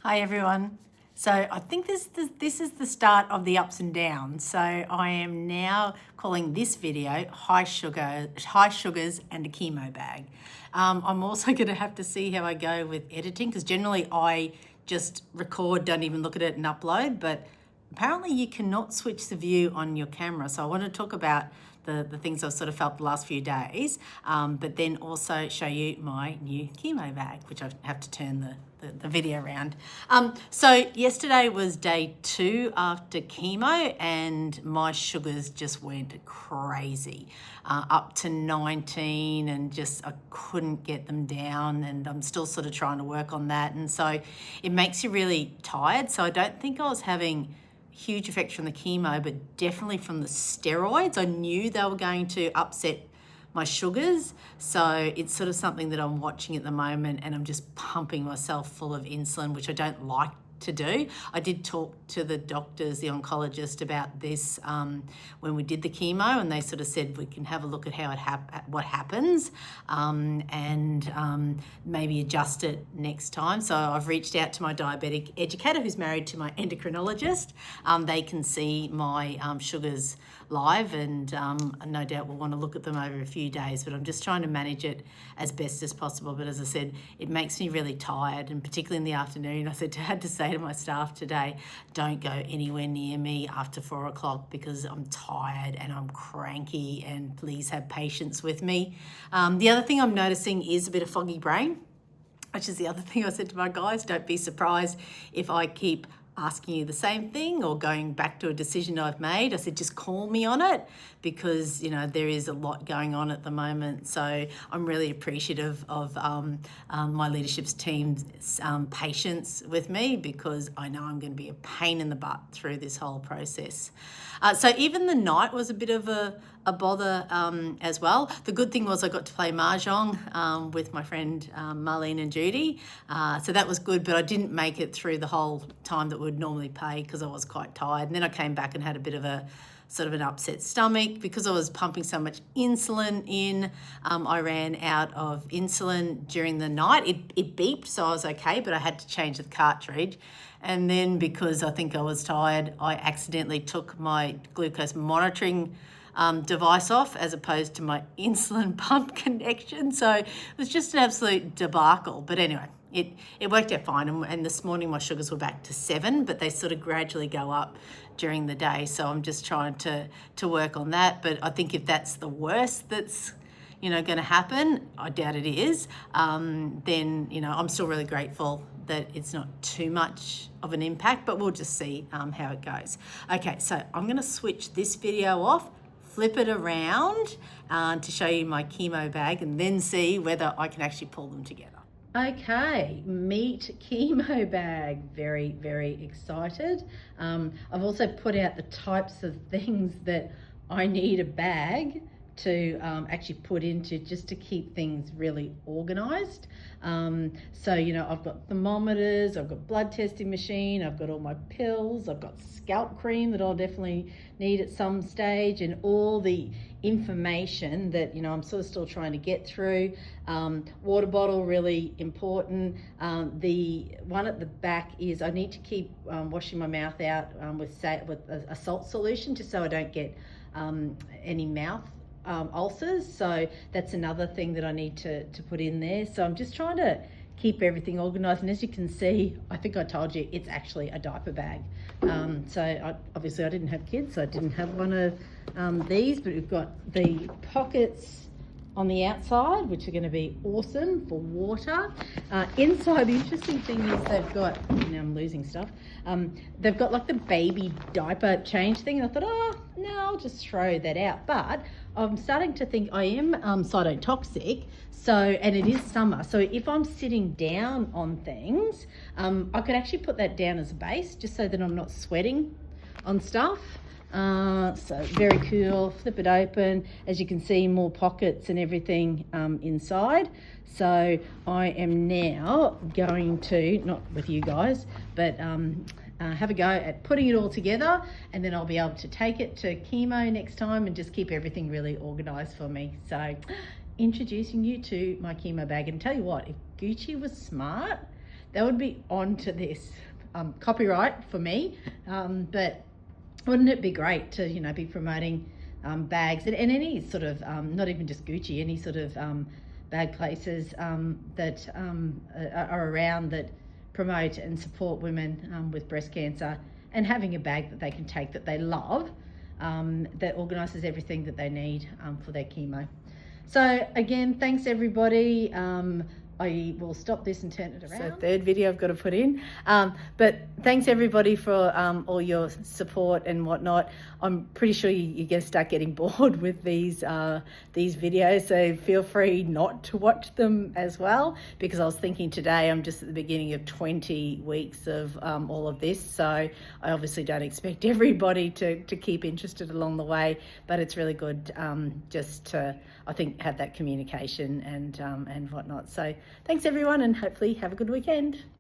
Hi everyone. So I think this is the start of the ups and downs. So I am now calling this video high sugars and a chemo bag. I'm also going to have to see how I go with editing because generally I just record, don't even look at it and upload, but apparently you cannot switch the view on your camera. So I want to talk about the things I've sort of felt the last few days, but then also show you my new chemo bag, which I have to turn the video around. So yesterday was day 2 after chemo and my sugars just went crazy, up to 19, and just I couldn't get them down, and I'm still sort of trying to work on that. And so it makes you really tired. So I don't think I was having huge effect from the chemo, but definitely from the steroids. I knew they were going to upset my sugars, so it's sort of something that I'm watching at the moment, and I'm just pumping myself full of insulin, which I don't like to do. I did talk to the doctors, the oncologist, about this when we did the chemo, and they sort of said we can have a look at how what happens, and maybe adjust it next time. So I've reached out to my diabetic educator, who's married to my endocrinologist. They can see my sugars live, and no doubt we'll want to look at them over a few days, but I'm just trying to manage it as best as possible. But as I said, it makes me really tired, and particularly in the afternoon. I had to say to my staff today, don't go anywhere near me after 4 o'clock because I'm tired and I'm cranky, and please have patience with me. The other thing I'm noticing is a bit of foggy brain, which is the other thing I said to my guys. Don't be surprised if I keep asking you the same thing or going back to a decision I've made. I said, just call me on it, because there is a lot going on at the moment. So I'm really appreciative of my leadership's team's patience with me, because I know I'm going to be a pain in the butt through this whole process. So even the night was a bit of a bother as well. The good thing was I got to play mahjong with my friend Marlene and Judy, so that was good, but I didn't make it through the whole time that we'd normally play because I was quite tired. And then I came back and had a bit of a sort of an upset stomach because I was pumping so much insulin in. I ran out of insulin during the night. It beeped, so I was okay, but I had to change the cartridge. And then because I think I was tired, I accidentally took my glucose monitoring device off as opposed to my insulin pump connection. So it was just an absolute debacle. But anyway, it worked out fine. And this morning my sugars were back to 7, but they sort of gradually go up during the day. So I'm just trying to work on that. But I think if that's the worst that's going to happen, I doubt it is, then I'm still really grateful that it's not too much of an impact, but we'll just see how it goes. Okay, so I'm going to switch this video off, flip it around to show you my chemo bag, and then see whether I can actually pull them together. Okay, meet chemo bag. Very, very excited. I've also put out the types of things that I need a bag to actually put into, just to keep things really organized. So I've got thermometers, I've got blood testing machine, I've got all my pills, I've got scalp cream that I'll definitely need at some stage, and all the information that I'm sort of still trying to get through. Water bottle, really important. The one at the back is I need to keep washing my mouth out with a salt solution, just so I don't get any mouth ulcers. So that's another thing that I need to put in there. So I'm just trying to keep everything organized, and as you can see, I think I told you it's actually a diaper bag. So obviously I didn't have kids, so I didn't have one of these, but we've got the pockets on the outside, which are going to be awesome for water. Inside, the interesting thing is they've got, now I'm losing stuff, they've got like the baby diaper change thing, and I thought, oh no, I'll just throw that out. But I'm starting to think I am cytotoxic, and it is summer, so if I'm sitting down on things, I could actually put that down as a base, just so that I'm not sweating on stuff. So very cool. Flip it open. As you can see, more pockets and everything inside. So I am now going to, not with you guys, but have a go at putting it all together, and then I'll be able to take it to chemo next time and just keep everything really organized for me. So introducing you to my chemo bag, and tell you what, if Gucci was smart, they would be on to this. Copyright for me, but wouldn't it be great to, you know, be promoting bags and any sort of, not even just Gucci, any sort of bag places that are around that promote and support women with breast cancer, and having a bag that they can take that they love, that organises everything that they need for their chemo. So again, thanks everybody. I will stop this and turn it around. So third video I've got to put in. But thanks everybody for all your support and whatnot. I'm pretty sure you're going to start getting bored with these videos, so feel free not to watch them as well, because I was thinking today I'm just at the beginning of 20 weeks of all of this, so I obviously don't expect everybody to keep interested along the way, but it's really good just to, I think, have that communication and whatnot. So thanks everyone, and hopefully have a good weekend.